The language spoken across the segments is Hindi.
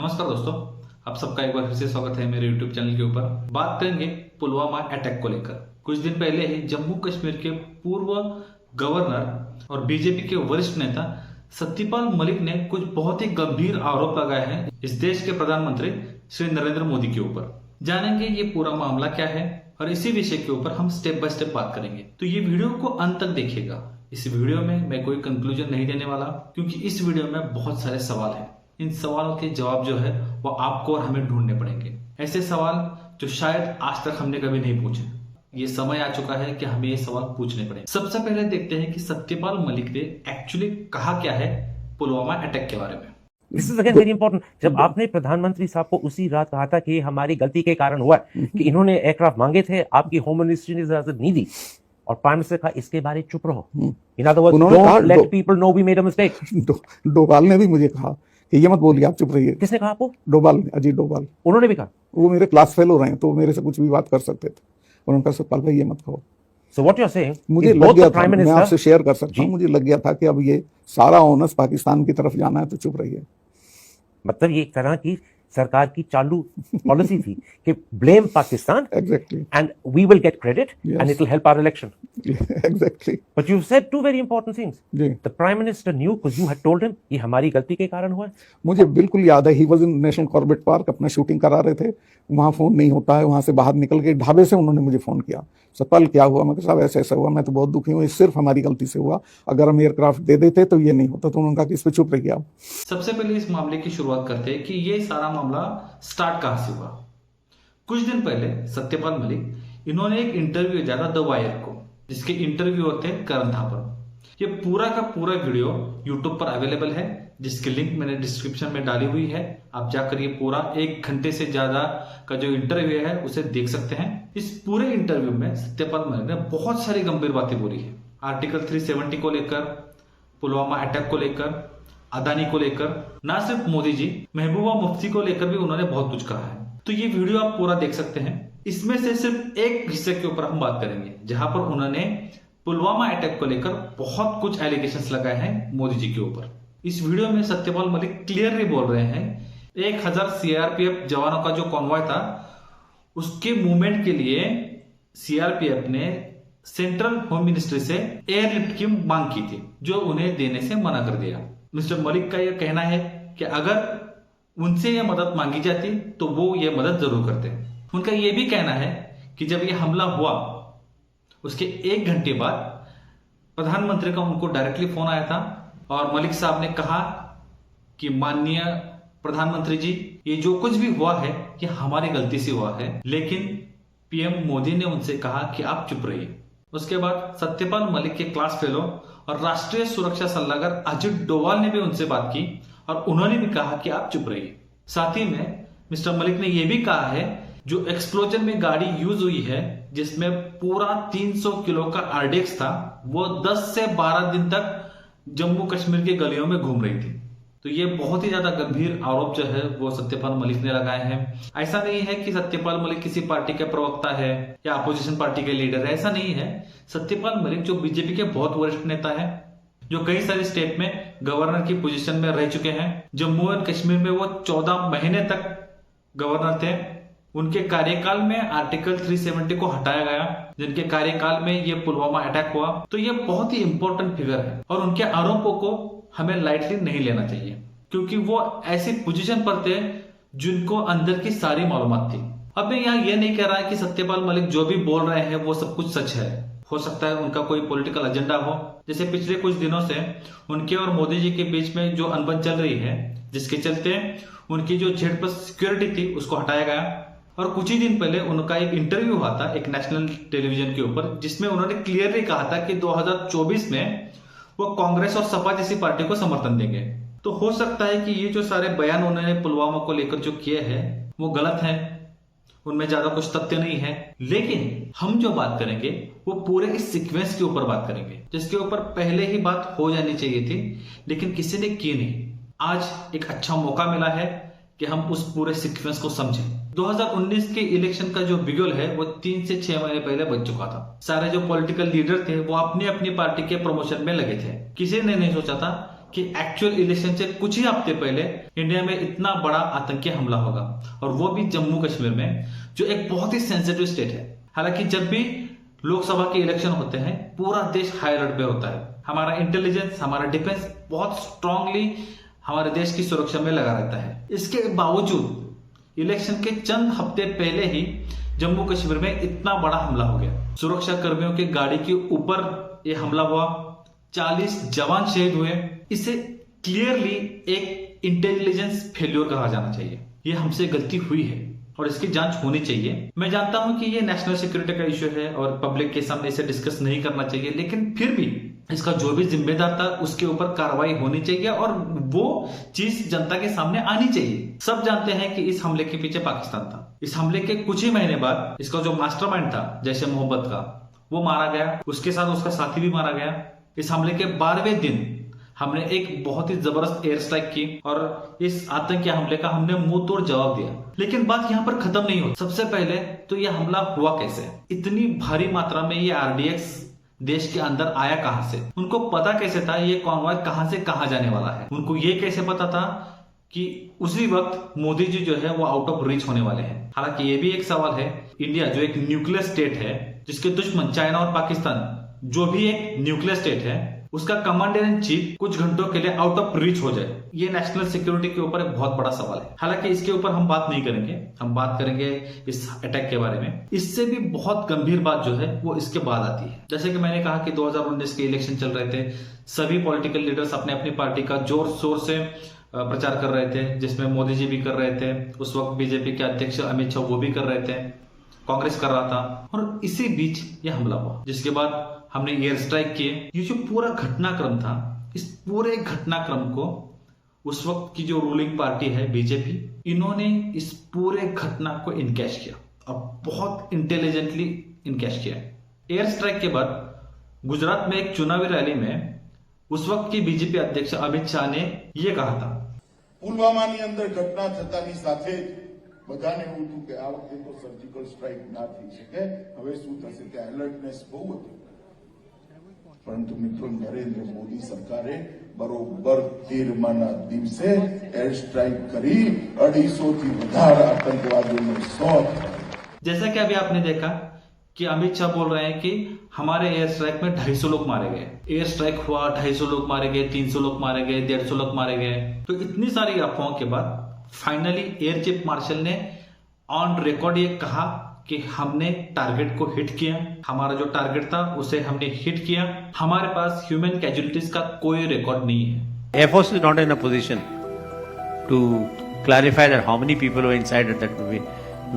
नमस्कार दोस्तों, आप सबका एक बार फिर से स्वागत है मेरे YouTube चैनल के ऊपर। बात करेंगे पुलवामा अटैक को लेकर। कुछ दिन पहले ही जम्मू कश्मीर के पूर्व गवर्नर और बीजेपी के वरिष्ठ नेता सत्यपाल मलिक ने कुछ बहुत ही गंभीर आरोप लगाए हैं इस देश के प्रधानमंत्री श्री नरेंद्र मोदी के ऊपर। जानेंगे ये पूरा मामला क्या है और इसी विषय के ऊपर हम स्टेप बाय स्टेप बात करेंगे, तो ये वीडियो को अंत तक देखिएगा। इस वीडियो में मैं कोई कंक्लूजन नहीं देने वाला, क्योंकि इस वीडियो में बहुत सारे सवाल हैं। इन सवालों के जवाब जो है वो आपको और हमें ढूंढने पड़ेंगे, ऐसे सवाल जो शायद आज तक हमने कभी नहीं पूछे। ये समय आ चुका है कि हमें ये सवाल पूछने पड़ेंगे। सबसे पहले देखते हैं कि सत्यपाल मलिक ने एक्चुअली कहा क्या है पुलवामा अटैक के बारे में। This is again very important. जब आपने प्रधानमंत्री साहब को उसी रात कहा था कि हमारी गलती के कारण हुआ कि इन्होंने एयरक्राफ्ट मांगे थे, आपकी होम मिनिस्ट्री ने इजाजत नहीं दी और प्राइम मिनिस्टर का इसके बारे चुप रहो। In other words, don't let people know we made a mistake. Doval ने भी मुझे कहा कि ये मत बोलिए, आप चुप रहिए। किसने कहा आपको? डोभाल ने, अजीत डोभाल। उन्होंने भी कहा? वो मेरे क्लास फेलो रहे, तो मेरे से कुछ भी बात कर सकते थे। उन्होंने कहा सत्यपाल भाई ये मत कहो। So what you're saying, मुझे लग गया था, मैं आपसे शेयर कर सकता हूँ, मुझे लग गया था कि अब ये सारा ओनस पाकिस्तान की तरफ जाना है, तो चुप रहिए। मतलब ये एक तरह की सरकार की चालू पॉलिसी थी कि blame Pakistan exactly and we will get credit and it will help our election. Exactly. But you said two very important things. जी। The prime minister knew because you had told him ये हमारी गलती के कारण हुआ है। मुझे बिल्कुल याद है, he was in national Corbett park, अपना शूटिंग करा रहे थे। वहाँ फोन नहीं होता है, वहाँ से बाहर निकल के ढाबे से उन्होंने मुझे फोन किया, सत्यपाल क्या हुआ? मैं कहा साहब ऐसा ऐसा हुआ, मैं तो बहुत दुखी हूँ, ये सिर्फ हमारी गलती से हुआ, अगर हम एयरक्राफ्ट दे देते तो ये नहीं होता। तो उन्होंने कहा कि इस पे चुप रहिए आप। सबसे पहले इस मामले की शुरुआत करते हैं कि ये सारा मामला स्टार्ट कहां से हुआ। कुछ दिन पहले सत्यपाल मलिक इन्होंने एक इंटरव्यू दिया था द वायर को, जिसके इंटरव्यूअर थे करण थापर। ये पूरा का पूरा वीडियो यूट्यूब पर अवेलेबल है, जिसकी लिंक मैंने डिस्क्रिप्शन में डाली हुई है। आप जाकर ये पूरा 1 घंटे से ज्यादा का जो इंटरव्यू है उसे देख सकते हैं। इस पूरे इंटरव्यू में सत्यपाल मलिक ने बहुत सारी गंभीर बातें बोली है। आर्टिकल 370 को लेकर, पुलवामा अटैक को लेकर, अदानी को लेकर, ना सिर्फ मोदी जी, महबूबा मुफ्ती को लेकर भी उन्होंने बहुत कुछ कहा है। तो ये वीडियो आप पूरा देख सकते हैं। इसमें से सिर्फ एक हिस्से के ऊपर हम बात करेंगे, जहां पर उन्होंने पुलवामा अटैक को लेकर बहुत कुछ एलिगेशंस लगाए हैं मोदी जी के ऊपर। इस वीडियो में सत्यपाल मलिक क्लियरली बोल रहे हैं 1000 सीआरपीएफ जवानों का जो कॉन्वॉय था, उसके मूवमेंट के लिए सीआरपीएफ ने सेंट्रल होम मिनिस्ट्री से एयरलिफ्ट की मांग की थी, जो उन्हें देने से मना कर दिया। मिस्टर मलिक का यह कहना है कि अगर उनसे यह मदद मांगी जाती तो वो ये मदद जरूर करते। उनका यह भी कहना है कि जब यह हमला हुआ उसके 1 घंटे बाद प्रधानमंत्री का उनको डायरेक्टली फोन आया था और मलिक साहब ने कहा कि माननीय प्रधानमंत्री जी, ये जो कुछ भी हुआ है ये हमारी गलती से हुआ है, लेकिन पीएम मोदी ने उनसे कहा कि आप चुप रहिए। उसके बाद सत्यपाल मलिक के क्लास फेलो और राष्ट्रीय सुरक्षा सलाहकार अजीत डोभाल ने भी उनसे बात की और उन्होंने भी कहा कि आप चुप रहिए। साथ ही में मिस्टर मलिक ने यह भी कहा है जो एक्सप्लोजन में गाड़ी यूज हुई है, जिसमें पूरा 300 किलो का आरडीएक्स था, वो 10 से 12 दिन तक जम्मू कश्मीर के गलियों में घूम रही थी। तो ये बहुत ही ज्यादा गंभीर आरोप जो है वो सत्यपाल मलिक ने लगाए हैं। ऐसा नहीं है कि सत्यपाल मलिक किसी पार्टी के प्रवक्ता है या अपोजिशन पार्टी के लीडर है, ऐसा नहीं है। सत्यपाल मलिक जो बीजेपी के बहुत वरिष्ठ नेता है, जो कई सारे स्टेट में गवर्नर की पोजीशन में रह चुके हैं। जम्मू एंड कश्मीर में वो 14 महीने तक गवर्नर थे। उनके कार्यकाल में आर्टिकल 370 को हटाया गया, जिनके कार्यकाल में ये पुलवामा अटैक हुआ। तो ये बहुत ही इंपॉर्टेंट फिगर है और उनके आरोपों को हमें लाइटली नहीं लेना चाहिए, क्योंकि वो ऐसी पोजीशन पर थे जिनको अंदर की सारी मालूमात थी। अब मैं यहाँ ये नहीं कह रहा है कि सत्यपाल मलिक जो भी बोल रहे हैं वो सब कुछ सच है। हो सकता है उनका कोई पॉलिटिकल एजेंडा हो, जैसे पिछले कुछ दिनों से उनके और मोदी जी के बीच में जो अनबन चल रही है, जिसके चलते उनकी जो Z+ सिक्योरिटी थी उसको हटाया गया। और कुछ ही दिन पहले उनका एक इंटरव्यू हुआ था एक नेशनल टेलीविजन के ऊपर, जिसमें उन्होंने क्लियरली कहा था कि 2024 में वो कांग्रेस और सपा जैसी पार्टी को समर्थन देंगे। तो हो सकता है कि ये जो सारे बयान उन्होंने पुलवामा को लेकर जो किए हैं वो गलत हैं, उनमें ज्यादा कुछ तथ्य नहीं है। लेकिन हम जो बात करेंगे वो पूरे इस सीक्वेंस के ऊपर बात करेंगे, जिसके ऊपर पहले ही बात हो जानी चाहिए थी, लेकिन किसी ने की नहीं। आज एक अच्छा मौका मिला है कि हम उस पूरे सीक्वेंस को समझें। 2019 के इलेक्शन का जो बिगुल है वो 3 से 6 महीने पहले बच चुका था। सारे जो पॉलिटिकल लीडर थे वो अपनी अपनी पार्टी के प्रमोशन में लगे थे। किसी ने नहीं सोचा था कि एक्चुअल इलेक्शन से कुछ ही हफ्ते पहले इंडिया में इतना बड़ा आतंकी हमला होगा, और वो भी जम्मू कश्मीर में, जो एक बहुत ही सेंसिटिव स्टेट है। हालांकि जब भी लोकसभा के इलेक्शन होते हैं पूरा देश हाई अलर्ट पे होता है। हमारा इंटेलिजेंस, हमारा डिफेंस बहुत स्ट्रांगली हमारे देश की सुरक्षा में लगा रहता है। इसके बावजूद इलेक्शन के चंद हफ्ते पहले ही जम्मू कश्मीर में इतना बड़ा हमला हो गया। सुरक्षा कर्मियों की गाड़ी के ऊपर यह हमला हुआ, 40 जवान शहीद हुए। इसे क्लियरली एक इंटेलिजेंस फेल्योर कहा जाना चाहिए। ये हमसे गलती हुई है और इसकी जांच होनी चाहिए। मैं जानता हूं कि ये नेशनल सिक्योरिटी का इश्यू है और पब्लिक के सामने इसे डिस्कस नहीं करना चाहिए, लेकिन फिर भी इसका जो भी जिम्मेदार था उसके ऊपर कार्रवाई होनी चाहिए और वो चीज जनता के सामने आनी चाहिए। सब जानते हैं कि इस हमले के पीछे पाकिस्तान था। इस हमले के कुछ ही महीने बाद इसका जो मास्टरमाइंड था जैश ए मोहम्मद का, वो मारा गया। उसके साथ उसका साथी भी मारा गया। इस हमले के 12वें दिन हमने एक बहुत ही जबरदस्त एयर स्ट्राइक की और इस आतंकी हमले का हमने मुंह तोड़ जवाब दिया। लेकिन बात यहाँ पर खत्म नहीं होती। सबसे पहले तो यह हमला हुआ कैसे? इतनी भारी मात्रा में ये आरडीएक्स देश के अंदर आया कहां से? उनको पता कैसे था ये कॉन्वॉय कहां से कहां जाने वाला है? उनको ये कैसे पता था कि उसी वक्त मोदी जी जो है वो आउट ऑफ रीच होने वाले हैं? हालांकि ये भी एक सवाल है, इंडिया जो एक न्यूक्लियर स्टेट है, जिसके दुश्मन चाइना और पाकिस्तान जो भी एक न्यूक्लियर स्टेट है, उसका कमांडर इन चीफ कुछ घंटों के लिए आउट ऑफ रीच हो जाए, ये नेशनल सिक्योरिटी के ऊपर एक बहुत बड़ा सवाल है। हालांकि इसके ऊपर हम बात नहीं करेंगे, हम बात करेंगे इस अटैक के बारे में। इससे भी बहुत गंभीर बात जो है वो इसके बाद आती है। जैसे कि मैंने कहा कि 2019 के इलेक्शन चल रहे थे, सभी पॉलिटिकल लीडर्स अपने अपनी पार्टी का जोर शोर से प्रचार कर रहे थे, जिसमें मोदी जी भी कर रहे थे, उस वक्त बीजेपी के अध्यक्ष अमित शाह वो भी कर रहे थे, कांग्रेस कर रहा था, और इसी बीच यह हमला हुआ, जिसके बाद हमने एयर स्ट्राइक किए। ये जो पूरा घटनाक्रम था, इस पूरे घटनाक्रम को उस वक्त की जो रूलिंग पार्टी है बीजेपी, इन्होंने इस पूरे घटना को इनकैश किया और बहुत इंटेलिजेंटली इनकैश किया। एयर स्ट्राइक के बाद गुजरात में एक चुनावी रैली में उस वक्त की बीजेपी अध्यक्ष अमित शाह ने यह कहा था, પુલવામાની અંદર ઘટના થતાની સાથે જ બધાને એવું હતું કે આ વખતે તો સર્જિકલ સ્ટ્રાઇક ના થઈ શકે, હવે શું થશે તે એલર્ટનેસ બહુ હતી। પરંતુ મિત્રો, નરેન્દ્ર મોદી સરકારે બરોબર 13માના દિવસે એર સ્ટ્રાઇક કરી 250 થી વધારે આતંકવાદીઓને શોધ। जैसा कि अभी आपने देखा कि अमित शाह बोल रहे हैं कि हमारे एयर स्ट्राइक में 250 लोग मारे गए। एयर स्ट्राइक हुआ, 250 लोग मारे गए, 300 लोग मारे गए, 150 लोग मारे गए। तो इतनी सारी अफवाहों के बाद फाइनली एयर चीफ मार्शल ने ऑन रिकॉर्ड ये कहा कि हमने टारगेट को हिट किया, हमारा जो टारगेट था उसे हमने हिट किया, हमारे पास ह्यूमन कैजुअलिटीज का कोई रिकॉर्ड नहीं है। Air Force is not in a position to clarify that how many people were inside at that movie.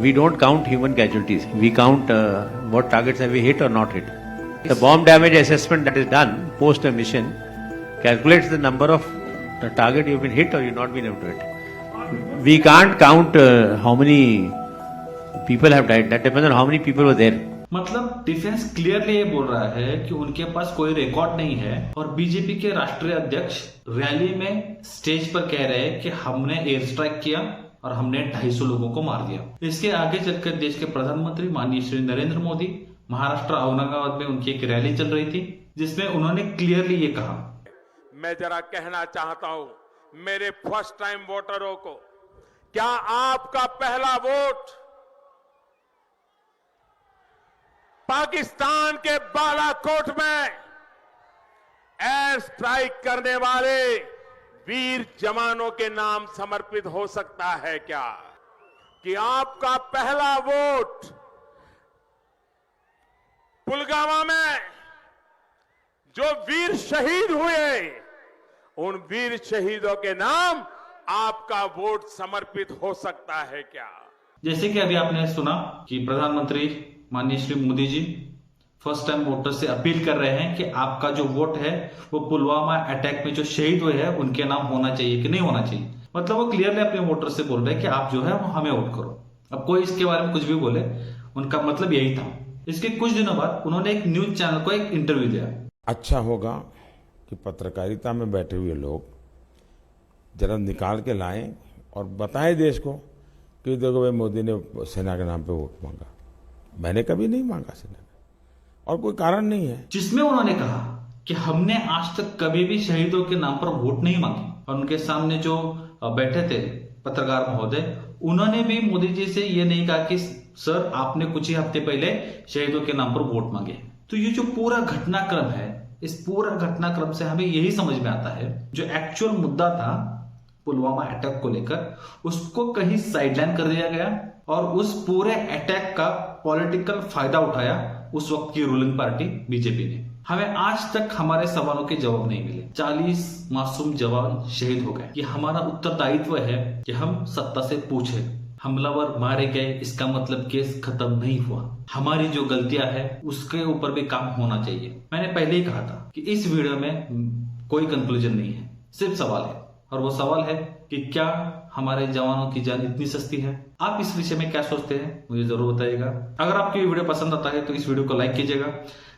We don't count human casualties. We count what targets have we hit or not hit. The bomb damage assessment that is done post a mission calculates the number of the target you've been hit or you've not been able to hit. We can't count how many people have died. That depends on how many people were there. मतलब डिफेंस क्लियरली ये बोल रहा है कि उनके पास कोई रिकॉर्ड नहीं है, और बीजेपी के राष्ट्रीय अध्यक्ष रैली में स्टेज पर कह रहे हैं कि हमने एयर स्ट्राइक किया और हमने 250 लोगों को मार दिया। इसके आगे चलकर देश के प्रधानमंत्री माननीय श्री नरेंद्र मोदी महाराष्ट्र औरंगाबाद में उनकी एक रैली चल रही थी, जिसमें उन्होंने क्लियरली ये कहा, मैं जरा कहना चाहता हूं मेरे फर्स्ट टाइम वोटरों को, क्या आपका पहला वोट पाकिस्तान के बालाकोट में एयर स्ट्राइक करने वाले वीर जवानों के नाम समर्पित हो सकता है क्या? कि आपका पहला वोट पुलवामा में जो वीर शहीद हुए, उन वीर शहीदों के नाम आपका वोट समर्पित हो सकता है क्या? जैसे कि अभी आपने सुना कि प्रधानमंत्री माननीय Shri Modi ji first time voter से अपील कर रहे हैं कि आपका जो वोट है वो पुलवामा अटैक में जो शहीद हुए हैं उनके नाम होना चाहिए कि नहीं होना चाहिए। मतलब वो क्लियरली अपने वोटर से बोल रहे हैं कि आप जो है वो हमें वोट करो। अब कोई इसके बारे में कुछ भी बोले, उनका मतलब यही था। इसके कुछ दिनों बाद उन्होंने एक न्यूज चैनल को एक इंटरव्यू दिया। अच्छा होगा कि पत्रकारिता में बैठे हुए लोग जरा निकाल के लाएं और बताएं देश को कि देखो भाई मोदी ने सेना के नाम पे वोट मांगा। मैंने कभी नहीं मांगा सेना ने, और कोई कारण नहीं है। जिसमें उन्होंने कहा कि हमने आज तक कभी भी शहीदों के नाम पर वोट नहीं मांगे। और उनके सामने जो बैठे थे पत्रकार महोदय, उन्होंने भी मोदी जी से ये नहीं कहा कि सर आपने कुछ ही हफ्ते पहले शहीदों के नाम पर वोट मांगे। तो ये जो पूरा घटनाक्रम है, इस पूरा घटनाक्रम से हमें यही समझ में आता है जो एक्चुअल मुद्दा था पुलवामा अटैक को लेकर, उसको कहीं साइडलाइन कर दिया गया और उस पूरे अटैक का पॉलिटिकल फायदा उठाया उस वक्त की रूलिंग पार्टी बीजेपी ने। हमें आज तक हमारे सवालों के जवाब नहीं मिले। 40 मासूम जवान शहीद हो गए। ये हमारा उत्तरदायित्व है कि हम सत्ता से पूछे, हमलावर मारे गए इसका मतलब केस खत्म नहीं हुआ। हमारी जो गलतियां हैं उसके ऊपर भी काम होना चाहिए। मैंने पहले ही कहा था कि इस वीडियो में कोई कंक्लूजन नहीं है, सिर्फ सवाल है, और वो सवाल है कि क्या हमारे जवानों की जान इतनी सस्ती है? आप इस विषय में क्या सोचते हैं मुझे जरूर बताइएगा। अगर आपको ये वीडियो पसंद आता है तो इस वीडियो को लाइक कीजिएगा,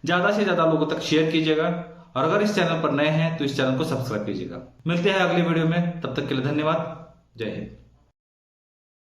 ज्यादा से ज्यादा लोगों तक शेयर कीजिएगा, और अगर इस चैनल पर नए हैं तो इस चैनल को सब्सक्राइब कीजिएगा। मिलते हैं अगले वीडियो में, तब तक के लिए धन्यवाद। जय हिंद।